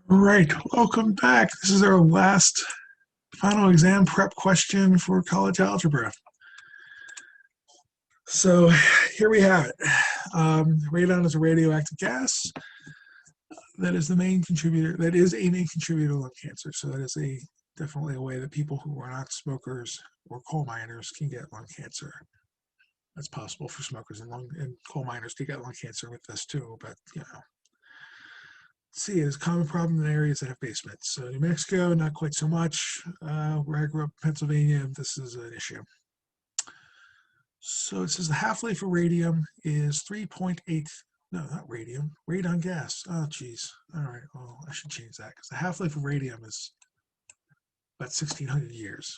All right, welcome back. This is our last final exam prep question for college algebra. So here we have it. Radon is a radioactive gas that is the main contributor, that is a main contributor to lung cancer. So that is definitely a way that people who are not smokers or coal miners can get lung cancer. That's possible for smokers and coal miners to get lung cancer with this too, but see, it is a common problem in areas that have basements. So New Mexico, not quite so much. Where I grew up in Pennsylvania, this is an issue. So it says the half-life of radium is 3.8, no, not radium, radon gas. Oh, geez. All right, well, I should change that because the half-life of radium is about 1,600 years.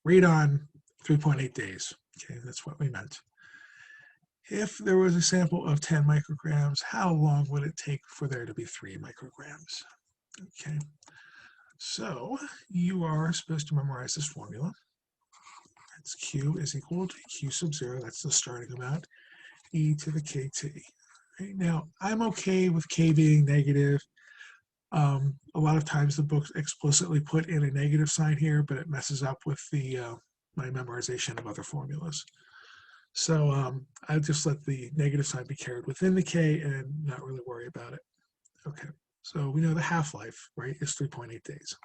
Radon, 3.8 days. Okay, that's what we meant. If there was a sample of 10 micrograms, how long would it take for there to be 3 micrograms? Okay, so you are supposed to memorize this formula. That's Q is equal to Q sub 0, that's the starting amount, e to the kt. Right, now, I'm okay with k being negative. A lot of times the books explicitly put in a negative sign here, but it messes up with my memorization of other formulas. So I just let the negative sign be carried within the k and not really worry about it. Okay, so we know the half-life, right, is 3.8 days.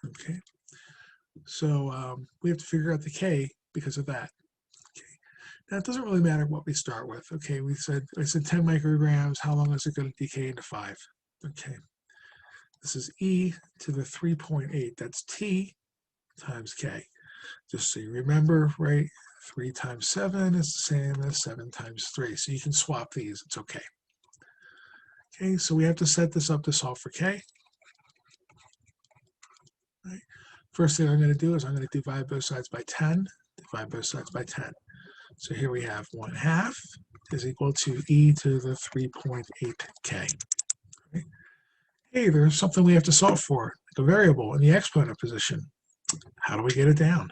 Okay, so we have to figure out the k because of that. Okay, now it doesn't really matter what we start with. Okay, I said 10 micrograms. How long is it going to decay into 5? Okay, this is e to the 3.8. That's t times k. Just so you remember, right? 3 times 7 is the same as 7 times 3. So you can swap these. It's okay. Okay, so we have to set this up to solve for k. Right. First thing I'm going to do is I'm going to divide both sides by 10. Divide both sides by 10. So here we have 1/2 is equal to e to the 3.8k. Okay. Hey, there's something we have to solve for, like a variable in the exponent position. How do we get it down?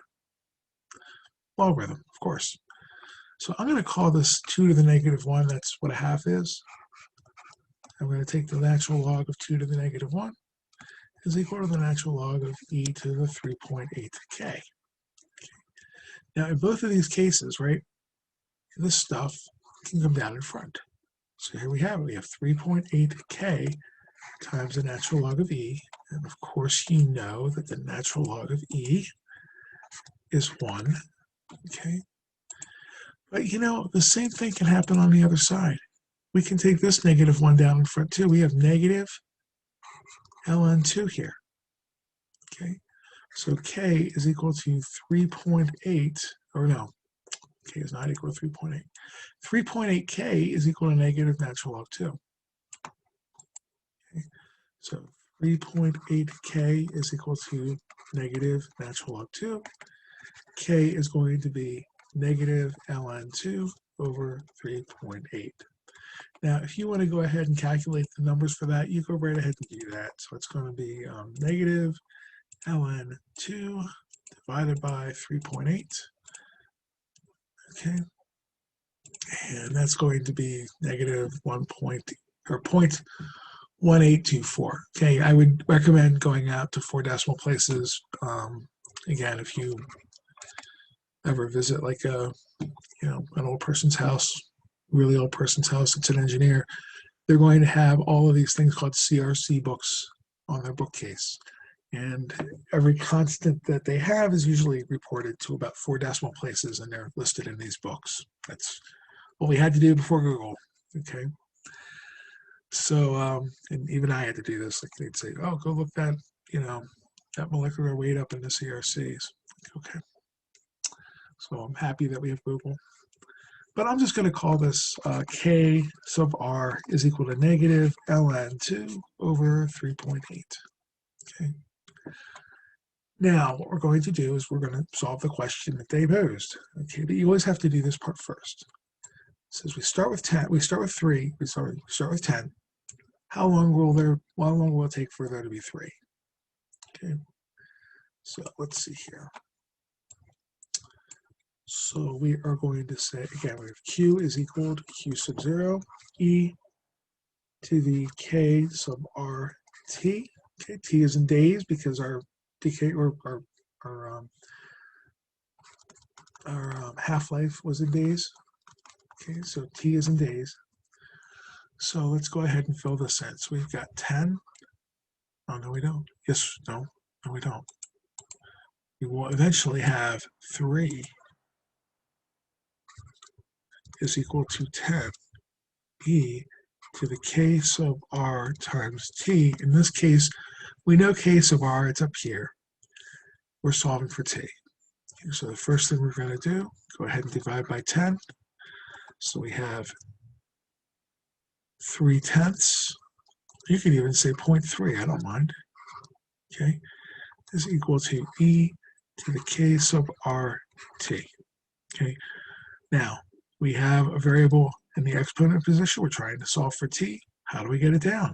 Logarithm, of course. So I'm going to call this 2 to the negative 1. That's what 1/2 is. I'm going to take the natural log of 2 to the negative 1 is equal to the natural log of e to the 3.8k. Okay. Now, in both of these cases, right, this stuff can come down in front. So here we have it. We have 3.8k times the natural log of e. And of course, you know that the natural log of e is 1. Okay. But the same thing can happen on the other side. We can take this negative 1 down in front too. We have negative ln2 here. Okay. So k is equal to 3.8, or no, k is not equal to 3.8. 3.8k is equal to negative natural log 2. Okay. So 3.8k is equal to negative natural log 2. K is going to be negative ln2 over 3.8. Now, if you want to go ahead and calculate the numbers for that, you go right ahead and do that. So it's going to be negative ln2 divided by 3.8. Okay. And that's going to be negative 0.1824. Okay, I would recommend going out to 4 decimal places. Again, if you ever visit like an old person's house, really old person's house, it's an engineer, they're going to have all of these things called CRC books on their bookcase. And every constant that they have is usually reported to about 4 decimal places, and they're listed in these books. That's what we had to do before Google. Okay. So, and even I had to do this. Like they'd say, "Oh, go look that molecular weight up in the CRCs." Okay. So I'm happy that we have Google. But I'm just going to call this k sub r is equal to negative ln2 over 3.8. Okay. Now, what we're going to do is we're going to solve the question that they posed. Okay, but you always have to do this part first. It says we start with 10. We start with 3. We start with 10. How long will it take for there to be 3? Okay. So let's see here. So we are going to say, again, we have Q is equal to Q sub 0, E to the K sub R T. Okay, T is in days because our decay or our half-life was in days. Okay, so T is in days. So let's go ahead and fill this in. So we've got 10. Oh, no, we don't. Yes, no, we don't. We will eventually have 3 is equal to 10 e to the k sub r times t. In this case, we know k sub r, it's up here. We're solving for t. Okay, so the first thing we're going to do, go ahead and divide by 10. So we have 3/10. You can even say 0.3, I don't mind. Okay, is equal to e to the k sub r t. Okay, now we have a variable in the exponent position. We're trying to solve for t. How do we get it down?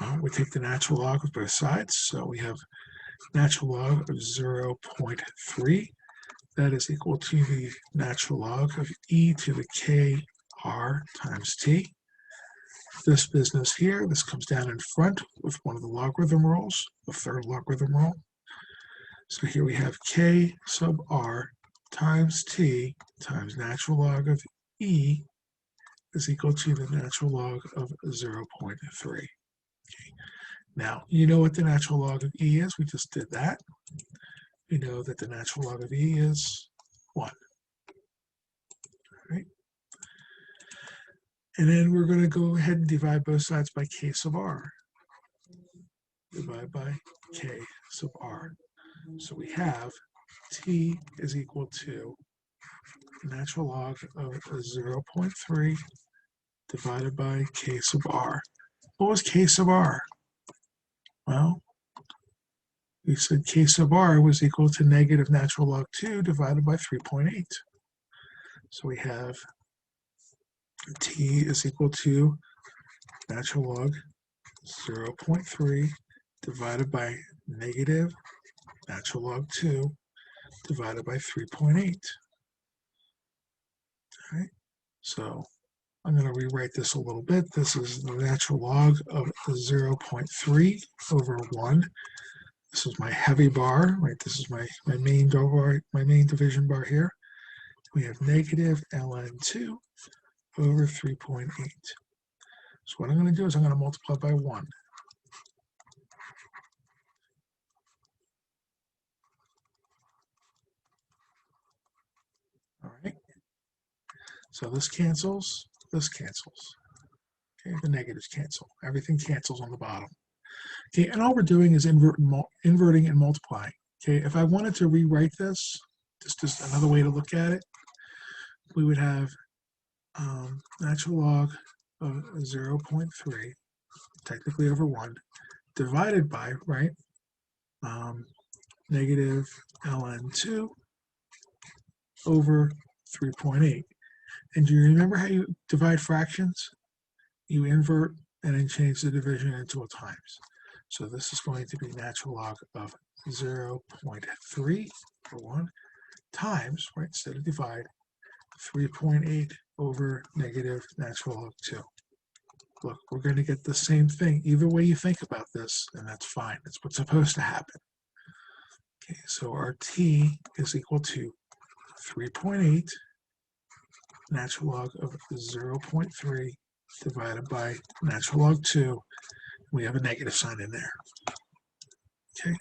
Well, we take the natural log of both sides. So we have natural log of 0.3. That is equal to the natural log of e to the k r times t. This business here, this comes down in front with one of the logarithm rules, the third logarithm rule. So here we have k sub r times t times natural log of e is equal to the natural log of 0.3. Okay. Now, you know what the natural log of e is. We just did that. We know that the natural log of e is 1. Right? And then we're going to go ahead and divide both sides by k sub r. Divide by k sub r. So we have t is equal to the natural log of 0.3 divided by k sub r. What was k sub r? Well, we said k sub r was equal to negative natural log 2 divided by 3.8. So we have t is equal to natural log 0.3 divided by negative natural log 2 divided by 3.8. All right, so I'm going to rewrite this a little bit. This is the natural log of 0.3 over 1. This is my heavy bar, right? This is my main bar, my main division bar here. We have negative ln2 over 3.8. So what I'm going to do is I'm going to multiply by 1. All right. So this cancels, this cancels. Okay, the negatives cancel. Everything cancels on the bottom. Okay, and all we're doing is inverting and multiplying. Okay, if I wanted to rewrite this, just another way to look at it, we would have natural log of 0.3, technically over 1, divided by, right, negative ln2 over 3.8. And do you remember how you divide fractions? You invert and then change the division into a times. So this is going to be natural log of 0.3 for 1 times, right, instead of divide, 3.8 over negative natural log 2. Look, we're going to get the same thing. Either way you think about this, and that's fine. That's what's supposed to happen. Okay, so our t is equal to 3.8 natural log of 0.3 divided by natural log 2. We have a negative sign in there. Okay,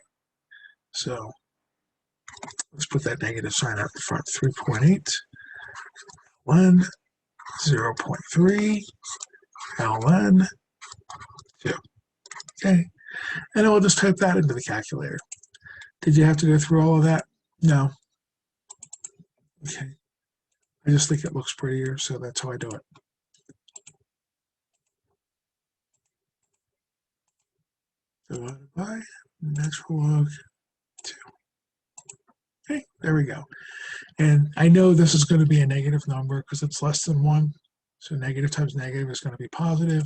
so let's put that negative sign out in front. 3.8 ln 0.3 ln 2. Okay, and then we'll just type that into the calculator. Did you have to go through all of that? No. Okay, I just think it looks prettier, so that's how I do it. Divided by natural log 2. Okay, there we go. And I know this is going to be a negative number because it's less than 1. So negative times negative is going to be positive.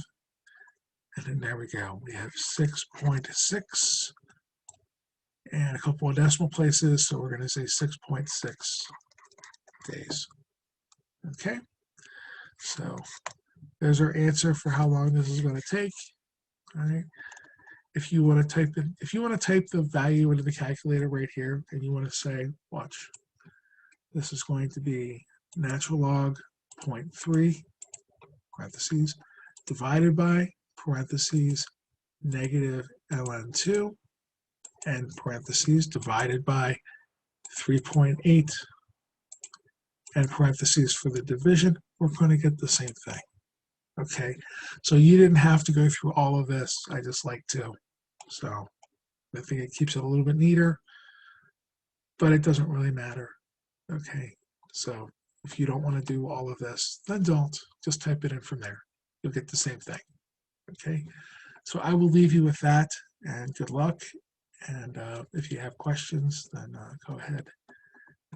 And then there we go. We have 6.6 and a couple of decimal places. So we're going to say 6.6 days. Okay, so there's our answer for how long this is going to take. All right. If you want to type the value into the calculator right here, and you want to say, watch, this is going to be natural log 0.3 parentheses divided by parentheses negative ln2 and parentheses divided by 3.8 and parentheses for the division, we're going to get the same thing. Okay, so you didn't have to go through all of this. I just like to. So I think it keeps it a little bit neater, but it doesn't really matter. Okay, so if you don't want to do all of this, then don't. Just type it in from there. You'll get the same thing. Okay, so I will leave you with that, and good luck. And if you have questions, then go ahead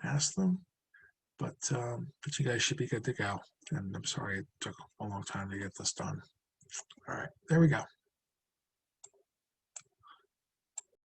and ask them. But you guys should be good to go. And I'm sorry it took a long time to get this done. All right, there we go.